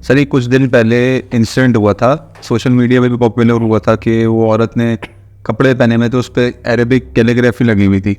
Sir ये कुछ दिन पहले इंसिडेंट हुआ था, सोशल मीडिया पे भी पॉपुलर हुआ था कि वो औरत ने कपड़े पहने में तो उस पर अरेबिक कैलीग्राफी लगी हुई थी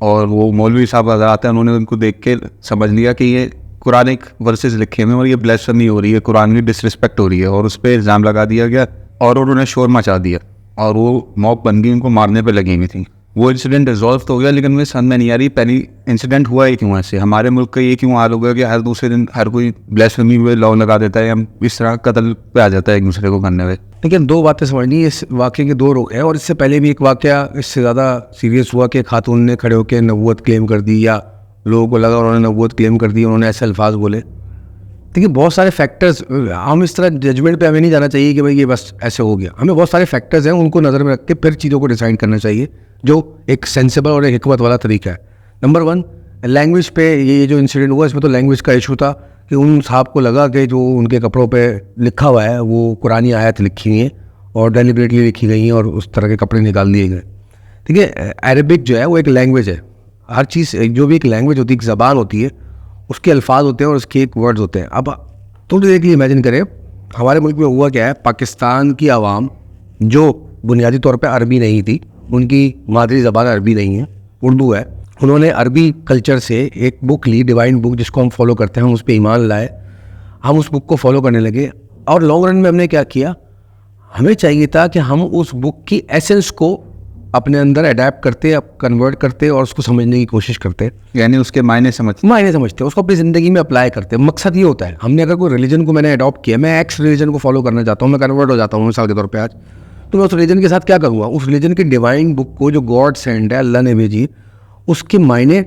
और वो मौलवी साहब आते हैं, उन्होंने उनको देख के समझ लिया कि ये कुरानिक वर्सेस लिखे हुए और ये ब्लेसफेमी हो रही है, कुरान की डिसरिस्पेक्ट हो रही है और उस पर इल्ज़ाम लगा दिया गया और उन्होंने शोर मचा दिया और वो मॉब बन गई, उनको मारने पे लगी हुई थी। वो इंसिडेंट रिजॉल्व तो हो गया, लेकिन मुझे समझ में नहीं आ रही पहली इंसिडेंट हुआ ही क्यों ऐसे। हमारे मुल्क का ये क्यों हाल हो गया कि हर दूसरे दिन हर कोई ब्लेसफेमी पे लॉ लगा देता है, हम इस तरह कत्ल पे आ जाता है एक दूसरे को करने में। लेकिन दो बातें समझनी, इस वाक़े के दो रुख हैं और इससे पहले भी एक वाक़या इससे ज़्यादा सीरियस हुआ कि खातून ने खड़े होकर नबूवत क्लेम कर दी या लोगों को लगा उन्होंने नबूवत क्लेम कर दी, उन्होंने ऐसे अल्फाज बोले। देखिए बहुत सारे फैक्टर्स, हम इस तरह जजमेंट पे हमें नहीं जाना चाहिए कि भाई ये बस ऐसे हो गया। हमें बहुत सारे फैक्टर्स हैं, उनको नज़र में रख के फिर चीज़ों को डिसाइड करना चाहिए, जो एक सेंसिबल और एक हिकमत वाला तरीका है। नंबर 1, लैंग्वेज पे ये जो इंसिडेंट हुआ इसमें तो लैंग्वेज का इशू था कि उन साहब को लगा कि जो उनके कपड़ों पे लिखा हुआ है वो कुरानी आयत लिखी हुई है और डेलिबरेटली लिखी गई हैं और उस तरह के कपड़े निकाल दिए गए। ठीक है, अरबिक जो है वो एक लैंग्वेज है। हर चीज़ जो भी एक लैंग्वेज होती है, एक ज़बान होती है, उसके अल्फाज होते हैं और उसके एक वर्ड्स होते हैं। अब थोड़ी देर के लिए इमेजिन करें हमारे मुल्क में हुआ क्या है। पाकिस्तान की आवाम जो बुनियादी तौर पे अरबी नहीं थी, उनकी मादरी ज़बान अरबी नहीं है, उर्दू है, उन्होंने अरबी कल्चर से एक बुक ली, डिवाइन बुक, जिसको हम फॉलो करते हैं, हम उस पर ईमान लाए, हम उस बुक को फॉलो करने लगे और लॉन्ग रन में हमने क्या किया, हमें चाहिए था कि हम उस बुक की एसेंस को अपने अंदर अडेप्ट करते, कन्वर्ट करते और उसको समझने की कोशिश करते, यानी उसके मायने समझते उसको अपनी ज़िंदगी में अप्लाई करते। मकसद ये होता है, हमने अगर कोई रिलीजन को मैंने अडॉप्ट किया, मैं एक्स रिलीजन को फॉलो करना चाहता हूँ, मैं कन्वर्ट हो जाता हूँ मिसाल के तौर पे आज, तो मैं उस रिलीजन के साथ क्या करूँगा, उस रिलीजन की डिवाइन बुक को जो गॉड सेंड है, अल्लाह ने भेजी, उसके मायने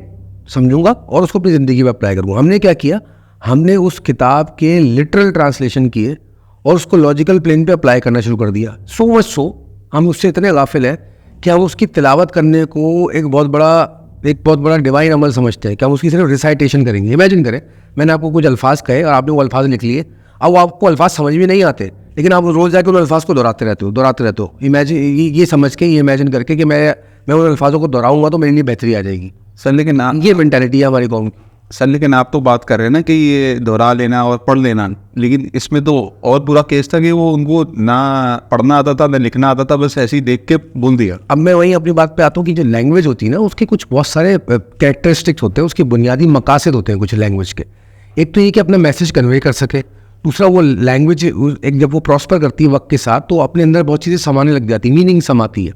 समझूंगा और उसको अपनी ज़िंदगी में अप्लाई करूँगा। हमने क्या किया, हमने उस किताब के लिटरल ट्रांसलेशन किए और उसको लॉजिकल प्लेन पे अप्लाई करना शुरू कर दिया। सो मच सो हम उससे इतने गाफिल हैं कि हम उसकी तिलावत करने को एक बहुत बड़ा डिवाइन अमल समझते हैं कि हम उसकी सिर्फ रिसाइटेशन करेंगे। इमेजिन करें मैंने आपको कुछ अल्फाज कहे और आपने वो अल्फाज लिख लिए, अब वो आपको अल्फाज समझ में नहीं आते, लेकिन आप रोज़ जाकर उन अल्फाज को दोहराते रहते हो। इमेजिन ये समझ के, ये इमेजिन करके कि मैं उन अल्फाज़ों को दोहराऊंगा तो मेरे लिए बेहतरी आ जाएगी। सर लेकिन ये मेंटालिटी है हमारी कौम की। सर लेकिन आप तो बात कर रहे हैं ना कि ये दोहरा लेना और पढ़ लेना, लेकिन इसमें तो और बुरा केस था कि वो उनको ना पढ़ना आता था ना लिखना आता था, बस ऐसे ही देख के बोल दिया। अब मैं वहीं अपनी बात पे आता हूँ कि जो लैंग्वेज होती है ना, उसके कुछ बहुत सारे कैरेक्टरिस्टिक्स होते हैं, उसके बुनियादी मकासद होते हैं कुछ लैंग्वेज के। एक तो ये कि अपना मैसेज कन्वे कर सके, दूसरा वो लैंग्वेज एक जब वो प्रॉस्पर करती है वक्त के साथ तो अपने अंदर बहुत चीज़ें समाने लग जाती है, मीनिंग समाती है।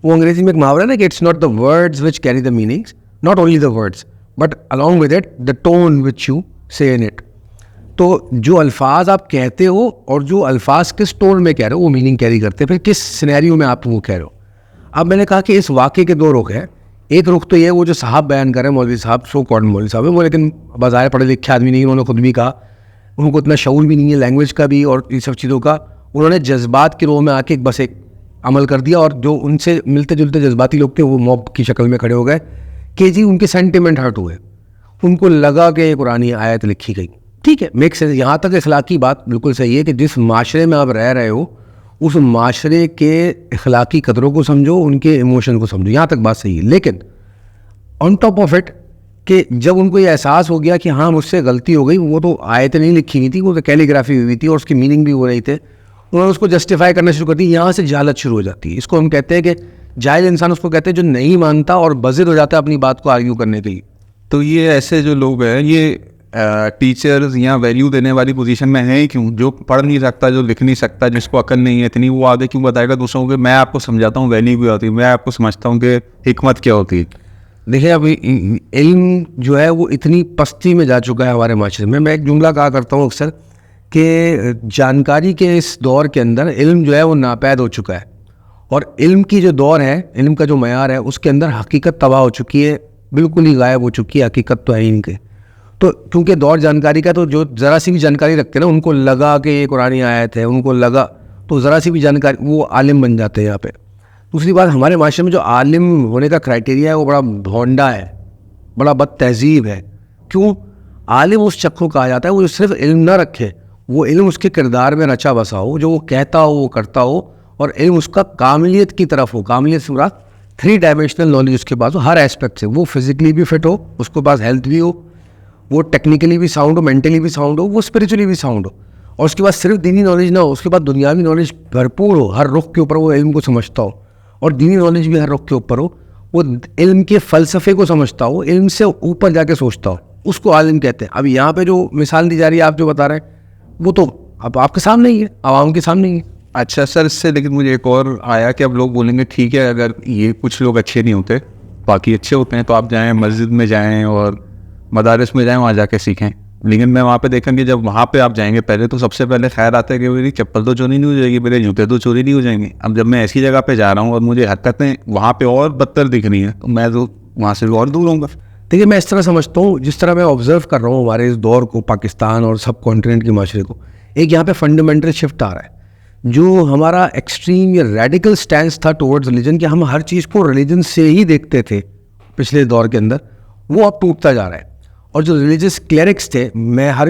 वो अंग्रेजी में एक मुहावरा है ना कि it's not the words which carry the meanings, not only the words but along with it the tone which you से इन इट। तो जो अल्फाज आप कहते हो और जो अल्फाज किस टोन में कह रहे हो वो मीनिंग कैरी करते हैं, फिर किस सिनेरियो में आप वो कह रहे हो। अब मैंने कहा कि इस वाक़े के दो रुख हैं। एक रुख तो ये वो जो साहब बयान कर रहे हैं, मौलवी साहब, सो कॉल्ड मौलवी साहब है वो, लेकिन बाज़ार पढ़े लिखे आदमी नहीं, उन्होंने खुद भी कहा उनको इतना शऊर भी नहीं है लैंग्वेज का भी और इन सब चीज़ों का। उन्होंने जज्बात की रोह में आके बस एक अमल कर दिया और जो उनसे मिलते जुलते जज्बाती लोग थे वो मॉब की शक्ल में खड़े हो गए कि जी उनके सेंटिमेंट हर्ट हुए, उनको लगा कि कुरानी आयत लिखी गई। ठीक है, मेक सेंस। यहाँ तक इखलाकी बात बिल्कुल सही है कि जिस माशरे में आप रह रहे हो उस माशरे के इखलाकी कदरों को समझो, उनके इमोशन को समझो, यहाँ तक बात सही है। लेकिन ऑन टॉप ऑफ इट कि जब उनको ये एहसास हो गया कि हाँ मुझसे गलती हो गई, वो तो आयतें नहीं लिखी हुई थी, वो तो कैलीग्राफी हुई थी और उसकी मीनिंग भी हो रही थे, उन्होंने उसको जस्टिफाई करना शुरू कर दी। यहाँ से जहालत शुरू हो जाती है। इसको हम कहते हैं कि जाहिल इंसान उसको कहते हैं जो नहीं मानता और बज़िद हो जाता है अपनी बात को आर्ग्यू करने के लिए। तो ये ऐसे जो लोग हैं ये टीचर्स या वैल्यू देने वाली पोजीशन में हैं ही क्यों? जो पढ़ नहीं सकता, जो लिख नहीं सकता, जिसको अकल नहीं है इतनी, वो आगे क्यों बताएगा दूसरों को? मैं आपको समझाता हूँ वैल्यू क्या होती है, मैं आपको समझता हूँ कि हिकमत क्या होती है। देखिए अभी इल्म जो है वो इतनी पस्ती में जा चुका है हमारे माशरे में। मैं एक जुमला कहा करता हूँ अक्सर कि जानकारी के इस दौर के अंदर इल्म जो है वो नापैद हो चुका है और इल्म की जो दौर है, इल्म का जो मयार है, उसके अंदर हकीकत तबाह हो चुकी है, बिल्कुल ही गायब हो चुकी है, हकीकत तो है ही नहीं। तो क्योंकि दौर जानकारी का, तो जो ज़रा सी भी जानकारी रखते हैं ना उनको लगा कि ये कुरानी आयत है, उनको लगा तो ज़रा सी भी जानकारी वो आलिम बन जाते हैं यहाँ पे। दूसरी बात, हमारे माशरे में जो आलिम होने का क्राइटेरिया है वो बड़ा भोंडा है, बड़ा बद तहजीब है। क्यों? आलिम उस शख्स को कहा जाता है वो जो सिर्फ इल्म ना रखे, वो इल्म उसके किरदार में रचा बसा हो, जो वो कहता हो वो करता हो और इल्म उसका कामिलियत की तरफ हो। कामिलियत से मुराद 3 डायमेंशनल नॉलेज उसके पास हो हर एस्पेक्ट से, वो फिजिकली भी फिट हो, उसके पास हेल्थ भी हो, वो टेक्निकली भी साउंड हो, मेंटली भी साउंड हो, वो स्पिरिचुअली भी साउंड हो और उसके बाद सिर्फ दीनी नॉलेज ना हो, उसके बाद दुनियावी नॉलेज भरपूर हो, हर रुख के ऊपर वो इल्म को समझता हो, और दीनी नॉलेज भी हर रुख के ऊपर हो, वो इल्म के फ़लसफ़े को समझता हो, इल्म से ऊपर जाके सोचता हो, उसको आलिम कहते हैं। अब यहाँ पे जो मिसाल दी जा रही है, आप जो बता रहे हैं, वो तो अब आपके सामने ही है, आवाम के सामने ही है। अच्छा सर, इससे लेकिन मुझे एक और आया कि अब लोग बोलेंगे ठीक है, अगर ये कुछ लोग अच्छे नहीं होते, बाकी अच्छे होते हैं, तो आप जाएं मस्जिद में जाएं और मदारिस में जाएं, वहाँ जाके सीखें। लेकिन मैं वहाँ पे देखा कि जब वहाँ पे आप जाएंगे, पहले तो सबसे पहले ख़ैर आता है कि मेरी चप्पल तो चोरी नहीं हो जाएगी, मेरे जूते तो चोरी नहीं हो जाएंगे। अब जब मैं ऐसी जगह पे जा रहा हूँ और मुझे हरकतें वहाँ पे और बदतर दिख रही हैं, तो मैं तो वहाँ से और दूर होऊंगा। देखिए, मैं इस तरह समझता हूँ, जिस तरह मैं ऑब्जर्व कर रहा हूँ हमारे इस दौर को, पाकिस्तान और सब कॉन्टिनेंट के माशरे को, एक यहाँ पे फंडामेंटल शिफ्ट आ रहा है। जो हमारा एक्सट्रीम या रेडिकल स्टैंस था टुवर्ड्स रिलीजन, कि हम हर चीज़ को रिलीजन से ही देखते थे पिछले दौर के अंदर, वो अब टूटता जा रहा है। और जो रिलीजियस क्लेरिक्स थे, मैं हर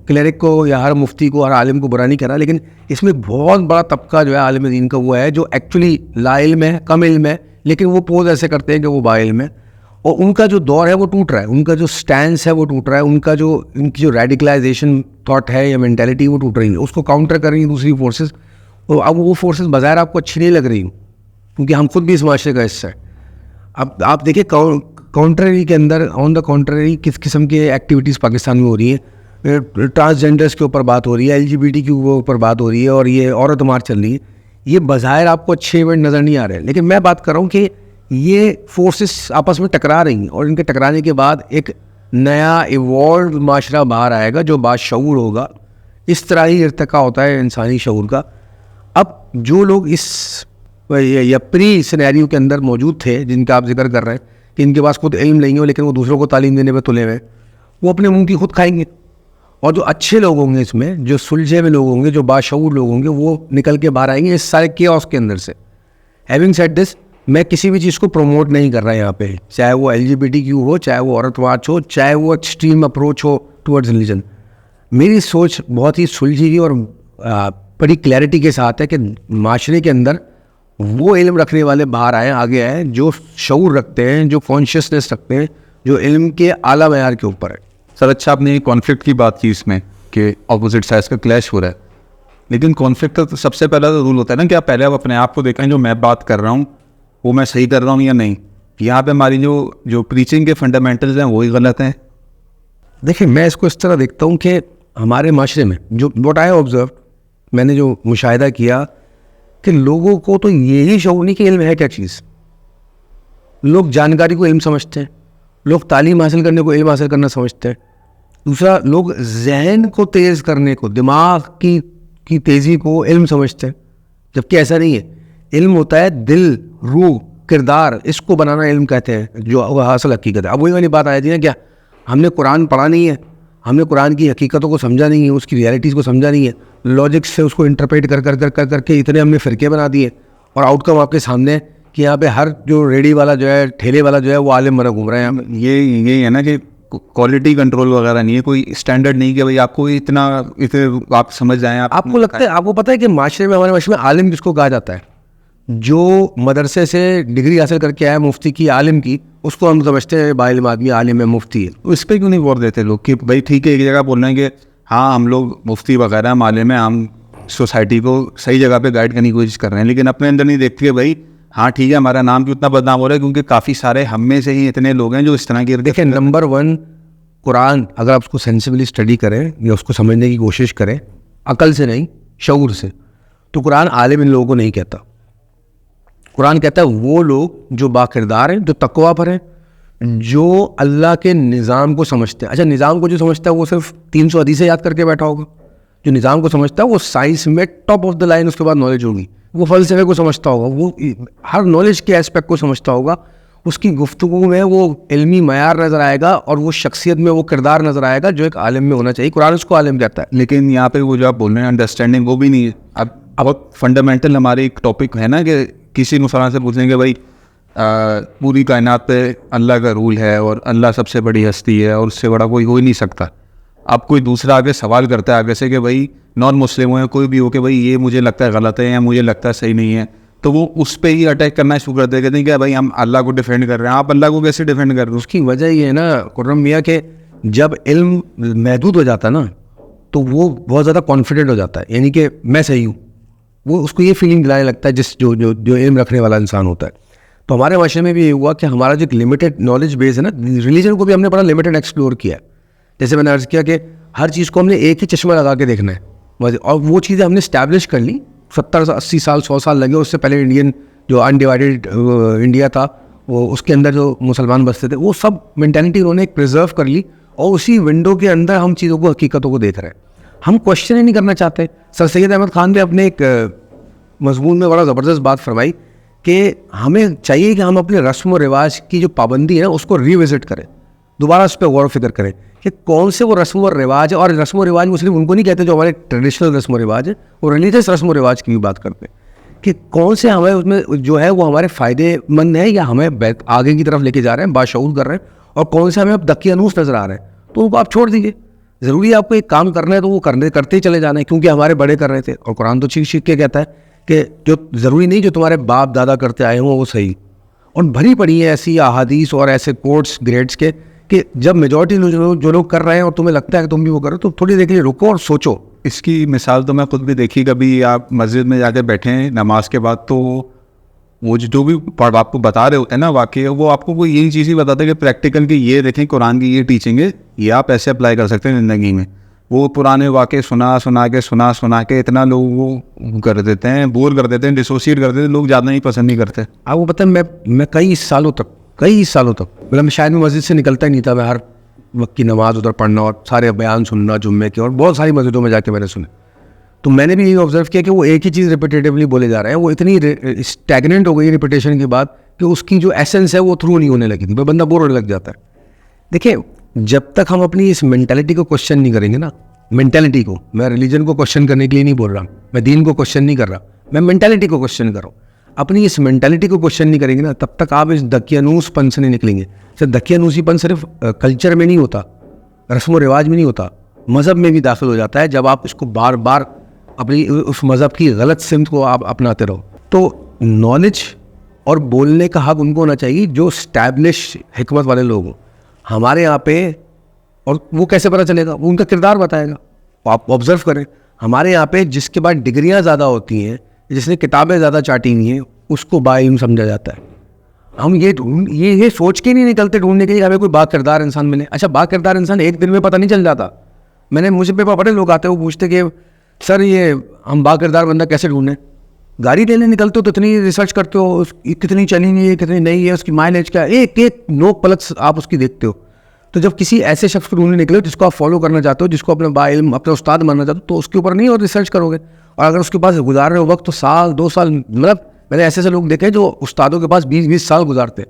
क्लेरिक को या हर मुफ्ती को, हर आलिम को बुरा नहीं कर रहा, लेकिन इसमें बहुत बड़ा तबका जो है आलिम दीन का, वो है जो एक्चुअली ला इल्म है, कम इल्म है, लेकिन वो पोज ऐसे करते हैं कि वो बा इल्म है, और उनका जो दौर है वो टूट रहा है, उनका जो स्टैंस है वो टूट रहा है, उनकी जो रेडिकलाइजेशन थॉट है या मेंटालिटी वो टूट रही है, उसको काउंटर कर रही है दूसरी फोर्सेस। तो अब वो फोर्सेस बाज़ाहिर आपको अच्छी नहीं लग रही, क्योंकि हम खुद भी इस माशरे का हिस्सा है। अब आप देखिए, कॉन्ट्ररी के अंदर, ऑन द कॉन्ट्ररी, किस किस्म की एक्टिविटीज़ पाकिस्तान में हो रही है। ट्रांसजेंडर्स के ऊपर बात हो रही है, LGBT के ऊपर बात हो रही है, और ये औरत मार चल रही है। ये बाज़ाहिर आपको अच्छे इवेंट नज़र नहीं आ रहे हैं, लेकिन मैं बात कर रहा हूँ कि ये फोर्सेस आपस में टकरा रही हैं, और इनके टकराने के बाद एक नया इवॉल्व माशरा बाहर आएगा जो बाशऊर होगा। इस तरह ही इर्तिका होता है इंसानी शऊर का। अब जो लोग इस या प्री सिनेरियो के अंदर मौजूद थे, जिनका आप जिक्र कर रहे हैं कि इनके पास खुद इल्म नहीं हो लेकिन वो दूसरों को तालीम देने में तुले हुए, वो अपने मुंह की खुद खाएंगे। और जो अच्छे लोग होंगे इसमें, जो सुलझे हुए लोग होंगे, जो बाशऊर लोग होंगे, वो निकल के बाहर आएंगे इस सारे केओस के अंदर से। हैविंग सेड दिस, मैं किसी भी चीज़ को प्रमोट नहीं कर रहा यहाँ पे, चाहे वो LGBTQ हो, चाहे वो औरत मार्च हो, चाहे वो एक्सट्रीम अप्रोच हो टुवर्ड्स रिलीजन। मेरी सोच बहुत ही सुलझी हुई और बड़ी क्लैरिटी के साथ है कि माशरे के अंदर वो इल्म रखने वाले बाहर आए, आगे आए, जो शऊर रखते हैं, जो कॉन्शियसनेस रखते हैं, जो इल्म के आला मयार के ऊपर है। सर अच्छा, आपने कॉन्फ्लिक्ट की बात की इसमें कि अपोजिट साइड्स का क्लैश हो रहा है, लेकिन कॉन्फ्लिक्ट तो सबसे पहला तो रूल होता है ना कि आप पहले आप अपने आप को देखें, जो मैं बात कर रहा हूँ वो मैं सही कर रहा हूँ या नहीं। यहाँ पे हमारी जो प्रीचिंग के फंडामेंटल्स हैं वही गलत हैं। देखिए, मैं इसको इस तरह देखता हूँ कि हमारे माशरे में जो व्हाट आई ऑब्जर्व, मैंने जो मुशाहिदा किया कि लोगों को तो यही शऊर नहीं कि इल्म है क्या चीज़। लोग जानकारी को इल्म समझते हैं, लोग तालीम हासिल करने को इल्म हासिल करना समझते हैं। दूसरा, लोग जहन को तेज़ करने को, दिमाग की तेज़ी को इल्म समझते हैं, जबकि ऐसा नहीं है। इल्म होता है दिल, रूह, किरदार, इसको बनाना इल्म कहते हैं, जो असल हकीकत है। अब वही वाली बात आ जाती है, क्या हमने कुरान पढ़ा नहीं है, हमने कुरान की हकीकतों को समझा नहीं है, उसकी रियलिटीज़ को समझा नहीं है, लॉजिक से उसको इंटरप्रेट कर इतने हमने फ़िरके बना दिए, और आउटकम आपके सामने है कि यहाँ पे हर जो रेडी वाला जो है, ठेले वाला जो है, वो आलिम बना घूम रहे हैं। हम ये है ना कि क्वालिटी कंट्रोल वगैरह नहीं है, कोई स्टैंडर्ड नहीं कि भाई आपको इतने आप समझ जाएं। आपको लगता है, आपको पता है कि माशरे में, हमारे माशरे में आलिम किसको कहा जाता है? जो मदरसे से डिग्री हासिल करके आया, मुफ्ती की, आलिम की, उसको हम समझते हैं बाइल्म आदमी, आलिम है, मुफ्ती है। तो इस पर क्यों नहीं गौर देते लोग कि भाई ठीक है, एक जगह बोल रहे हैं कि हाँ हम लोग मुफ्ती वगैरह, हम आलिम हैं, हम सोसाइटी को सही जगह पे गाइड करने की कोशिश कर रहे हैं, लेकिन अपने अंदर नहीं देखते भाई हाँ ठीक है, हमारा नाम क्यों इतना बदनाम हो रहा है, क्योंकि काफ़ी सारे हम में से ही इतने लोग हैं जो इस तरह की। देखिए, नंबर 1, कुरान अगर आप उसको सेंसिबली स्टडी करें या उसको समझने की कोशिश करें, अकल से नहीं, शऊर से, तो कुरान आलिम इन लोगों को नहीं कहता। कुरान कहता है वो लोग जो बाकिरदार हैं, जो तकवा पर हैं, जो अल्लाह के निज़ाम को समझते हैं। अच्छा, निज़ाम को जो समझता है वो सिर्फ 300 हदीसें याद करके बैठा होगा। जो निज़ाम को समझता है वो साइंस में टॉप ऑफ द लाइन उसके बाद नॉलेज होगी, वो फ़लसफ़े को समझता होगा, वो हर नॉलेज के एस्पेक्ट को समझता होगा, उसकी गुफ्तगू में वो इल्मी मयार नज़र आएगा, और वो शख्सियत में वो किरदार नज़र आएगा जो एक आलिम में होना चाहिए। कुरान उसको आलिम कहता है। लेकिन यहाँ पे वो जो आप बोल रहे हैं अंडरस्टैंडिंग, वो भी नहीं है। अब फंडामेंटल हमारे एक टॉपिक है ना कि किसी मुसलमान से पूछेंगे भाई पूरी कायनात पे अल्लाह का रूल है और अल्लाह सबसे बड़ी हस्ती है और उससे बड़ा कोई हो ही नहीं सकता। अब कोई दूसरा आगे सवाल करता है आगे से कि भाई नॉन मुस्लिम हो या कोई भी हो कि भाई ये मुझे लगता है गलत है या मुझे लगता है सही नहीं है, तो वो उस पर ही अटैक करना शुरू कर देते हैं कि भाई हम अल्लाह को डिफेंड कर रहे हैं। आप अल्लाह को कैसे डिफेंड कर रहे हो? उसकी वजह ये है ना खुर्रम मियाँ के जब इल्म महदूद हो जाता ना, तो वो बहुत ज़्यादा कॉन्फिडेंट हो जाता है, यानी कि मैं सही हूँ। वो उसको ये फीलिंग दिलाने लगता है जिस जो जो जो एम रखने वाला इंसान होता है। तो हमारे माशरे में भी ये हुआ कि हमारा जो लिमिटेड नॉलेज बेस है ना, रिलीजन को भी हमने बड़ा लिमिटेड एक्सप्लोर किया है। जैसे मैंने अर्ज़ किया कि हर चीज़ को हमने एक ही चश्मा लगा के देखना है, और वो चीज़ें हमने स्टैब्लिश कर ली। 70-80 साल 100 साल लगे। उससे पहले इंडियन जो अनडिवाइडेड इंडिया था, वो उसके अंदर जो मुसलमान बसते थे, वो सब मेंटालिटी उन्होंने एक प्रिजर्व कर ली, और उसी विंडो के अंदर हम चीज़ों को, हकीकतों को देख रहे हैं। हम क्वेश्चन ही नहीं करना चाहते। सर सैयद अहमद खान ने अपने एक मजमून में बड़ा ज़बरदस्त बात फरमाई कि हमें चाहिए कि हम अपने रस्म व रिवाज की जो पाबंदी है उसको रिविज़िट करें, दोबारा उस पर गौर फिक्र करें कि कौन से वो रस्म व रिवाज है। और रस्म व रिवाज मुस्लिम उनको नहीं कहते जो हमारे ट्रेडिशनल रस्म व रिवाज है, वो रिलीजियस रस्म व रिवाज की भी बात करते हैं कि कौन से हमें उसमें जो है वो हमारे फ़ायदेमंद है या हमें आगे की तरफ लेके जा रहे हैं, बाशऊर कर रहे हैं, और कौन से हमें अब दकियानूस नज़र आ रहे हैं। तो उनको आप छोड़ दीजिए। ज़रूरी है आपको एक काम करना है तो वो करते ही चले जाना है, क्योंकि हमारे बड़े कर रहे थे। और कुरान तो चीख के कहता है कि जो ज़रूरी नहीं जो तुम्हारे बाप दादा करते आए हों वो सही। और भरी पड़ी है ऐसी अहादीस और ऐसे कोट्स ग्रेड्स के कि जब मेजॉरिटी जो लोग कर रहे हैं और तुम्हें लगता है कि तुम भी वो करो, तो थोड़ी देर के लिए रुको और सोचो। इसकी मिसाल तो मैं खुद भी देखी। कभी आप मस्जिद में जाके बैठे हैं नमाज के बाद, तो वो जो भी आपको बता रहे होते हैं ना वाकई, वो आपको कोई यही चीज़ ही बताते हैं कि प्रैक्टिकल की ये देखें, कुरान की ये टीचिंग है, ये आप ऐसे अप्लाई कर सकते हैं ज़िंदगी में। वो पुराने वाक़े सुना के इतना लोग वो कर देते हैं, बोर कर देते हैं, डिसोसिएट कर देते हैं, लोग ज़्यादा ही पसंद नहीं करते। आपको पता है मैं कई सालों तक मतलब मैं शायद मस्जिद से निकलता ही नहीं था। मैं हर वक्त की नमाज उधर पढ़ना और सारे बयान सुनना जुम्मे के, और बहुत सारी मस्जिदों में जाके मैंने सुने। तो मैंने भी ये ऑब्जर्व किया कि वो एक ही चीज़ रिपीटेटिवली बोले जा रहे हैं। वो इतनी स्टैग्नेंट हो गई रिपीटेशन के बाद कि उसकी जो एसेंस है वो थ्रू नहीं होने लगी थी, बंदा बोर होने लग जाता है। देखिए, जब तक हम अपनी इस मेंटालिटी को क्वेश्चन नहीं करेंगे ना, मेंटालिटी को, मैं रिलीजन को क्वेश्चन करने के लिए नहीं बोल रहा, मैं दीन को क्वेश्चन नहीं कर रहा, मैं मेंटालिटी को क्वेश्चन कर रहा हूँ। अपनी इस मेंटालिटी को क्वेश्चन नहीं करेंगे ना, तब तक आप इस दकियानूसपन से नहीं निकलेंगे। सर दकियानूसीपन सिर्फ कल्चर में नहीं होता, रस्म व रिवाज में नहीं होता, मज़हब में भी दाखिल हो जाता है। जब आप इसको बार बार अपनी उस मज़हब की गलत सिमत को आप अपनाते रहो, तो नॉलेज और बोलने का हक उनको होना चाहिए जो स्टैब्लिश हिकमत वाले लोग हों। हमारे यहाँ पे, और वो कैसे पता चलेगा, वो उनका किरदार बताएगा। आप ऑब्जर्व करें, हमारे यहाँ पे जिसके बाद डिग्रियाँ ज़्यादा होती हैं, जिसने किताबें ज़्यादा चाटी हुई हैं, उसको बाइल्म समझा जाता है। हम ये सोच के नहीं निकलते ढूंढने के लिए हमें कोई बाकिरदार इंसान मिले। अच्छा, बाकिरदार इंसान एक दिन में पता नहीं चल जाता। मुझे पे बड़े लोग आते हैं, वो पूछते कि सर ये हम बाकिरदार बंदा कैसे ढूंढें। गाड़ी लेने निकलते हो तो इतनी रिसर्च करते हो, कितनी चली नहीं है, कितनी नहीं है, उसकी माइलेज क्या, एक नोक पलक आप उसकी देखते हो। तो जब किसी ऐसे शख्स को ढूंढने निकले जिसको आप फॉलो करना चाहते हो, जिसको अपना बाइल्म, अपना उस्ताद मानना चाहते हो, तो उसके ऊपर नहीं और रिसर्च करोगे। और अगर उसके पास गुजार रहे हो वक्त, तो साल 2 साल, मतलब मैंने ऐसे लोग देखे जो उस्तादों के पास 20-20 साल गुजारते हैं,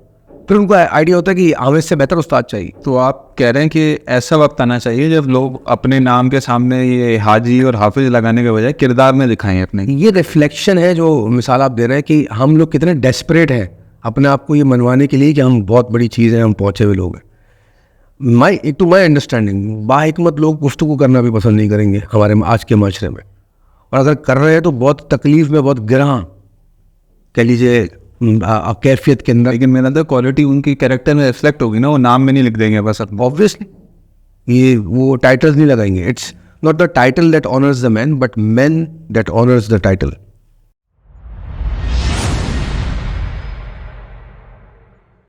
फिर उनको आइडिया होता है कि हमें इससे बेहतर उस्ताद चाहिए। तो आप कह रहे हैं कि ऐसा वक्त आना चाहिए जब लोग अपने नाम के सामने ये हाजी और हाफिज लगाने के बजाय किरदार में दिखाएं अपने। ये रिफ्लेक्शन है जो मिसाल आप दे रहे हैं कि हम लोग कितने डेस्परेट हैं अपने आप को ये मनवाने के लिए कि हम बहुत बड़ी चीज़ है, हम पहुँचे हुए लोग हैं। एक तो माई अंडरस्टैंडिंग, बाहिकमत लोग गुफ्तगू करना भी पसंद नहीं करेंगे हमारे आज के माशरे में, और अगर कर रहे हैं तो बहुत तकलीफ में, बहुत गिरह कह लीजिए कैफियत के अंदर। लेकिन मेरा तो क्वालिटी उनकी कैरेक्टर में रिफ्लेक्ट होगी ना, वो नाम में नहीं लिख देंगे बस अपना। ऑब्वियसली ये वो टाइटल्स नहीं लगाएंगे। It's not the title that honours the man, but man that honours the title.